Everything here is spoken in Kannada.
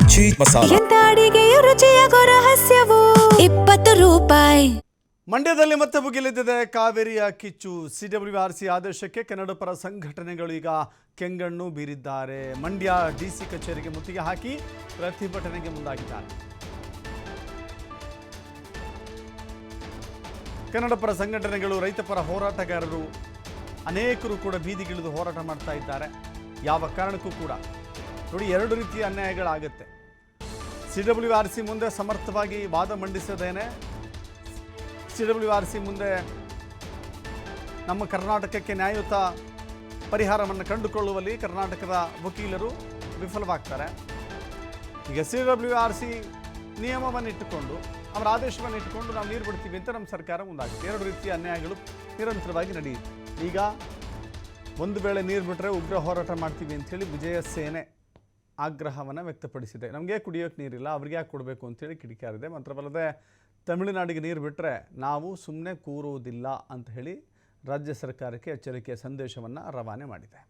ಮಜ್ಜಿ ಮಸಾಲ. ಎಂತ ಅಡಿಗೆಯ ರುಚಿಯಾಗೋ ರಹಸ್ಯವು 20 ರೂಪಾಯಿ. ಮಂಡ್ಯದಲ್ಲಿ ಮತ್ತೆ ಭುಗಿಲೆದ್ದಿದೆ ಕಾವೇರಿಯ ಕಿಚ್ಚು. CWRC ಆದೇಶಕ್ಕೆ ಕನ್ನಡ ಪರ ಸಂಘಟನೆಗಳು ಈಗ ಕೆಂಗಣ್ಣು ಬೀರಿದ್ದಾರೆ. ಮಂಡ್ಯ DC ಕಚೇರಿಗೆ ಮುತ್ತಿಗೆ ಹಾಕಿ ಪ್ರತಿಭಟನೆಗೆ ಮುಂದಾಗಿದ್ದಾರೆ. ಕನ್ನಡ ಪರ ಸಂಘಟನೆಗಳು, ರೈತ ಪರ ಹೋರಾಟಗಾರರು ಅನೇಕರು ಕೂಡ ಬೀದಿಗಿಳಿದು ಹೋರಾಟ ಮಾಡ್ತಾ ಇದ್ದಾರೆ. ಯಾವ ಕಾರಣಕ್ಕೂ ಕೂಡ ನೋಡಿ, ಎರಡು ರೀತಿಯ ಅನ್ಯಾಯಗಳಾಗುತ್ತೆ. CWRC ಮುಂದೆ ಸಮರ್ಥವಾಗಿ ವಾದ ಮಂಡಿಸದೇನೆ CWRC ಮುಂದೆ ನಮ್ಮ ಕರ್ನಾಟಕಕ್ಕೆ ನ್ಯಾಯಯುತ ಪರಿಹಾರವನ್ನು ಕಂಡುಕೊಳ್ಳುವಲ್ಲಿ ಕರ್ನಾಟಕದ ವಕೀಲರು ವಿಫಲವಾಗ್ತಾರೆ. ಈಗ CWRC ನಿಯಮವನ್ನು ಇಟ್ಟುಕೊಂಡು, ಅವರ ಆದೇಶವನ್ನು ಇಟ್ಟುಕೊಂಡು ನಾವು ನೀರು ಬಿಡ್ತೀವಿ ಅಂತ ನಮ್ಮ ಸರ್ಕಾರ ಮುಂದಾಗುತ್ತೆ. ಎರಡು ರೀತಿಯ ಅನ್ಯಾಯಗಳು ನಿರಂತರವಾಗಿ ನಡೆಯುತ್ತೆ. ಈಗ ಒಂದು ವೇಳೆ ನೀರು ಬಿಟ್ಟರೆ ಉಗ್ರ ಹೋರಾಟ ಮಾಡ್ತೀವಿ ಅಂಥೇಳಿ ವಿಜಯ ಸೇನೆ ಆಗ್ರಹವನ್ನು ವ್ಯಕ್ತಪಡಿಸಿದೆ. ನಮಗೆ ಕುಡಿಯೋಕ್ಕೆ ನೀರಿಲ್ಲ, ಅವ್ರಿಗೆ ಯಾಕೆ ಕೊಡಬೇಕು ಅಂತೇಳಿ ಕಿಡಿಕಾರಿದೆ. ಮಾತ್ರವಲ್ಲದೆ ತಮಿಳುನಾಡಿಗೆ ನೀರು ಬಿಟ್ಟರೆ ನಾವು ಸುಮ್ಮನೆ ಕೂರುವುದಿಲ್ಲ ಅಂತ ಹೇಳಿ ರಾಜ್ಯ ಸರ್ಕಾರಕ್ಕೆ ಎಚ್ಚರಿಕೆಯ ಸಂದೇಶವನ್ನು ರವಾನೆ ಮಾಡಿದೆ.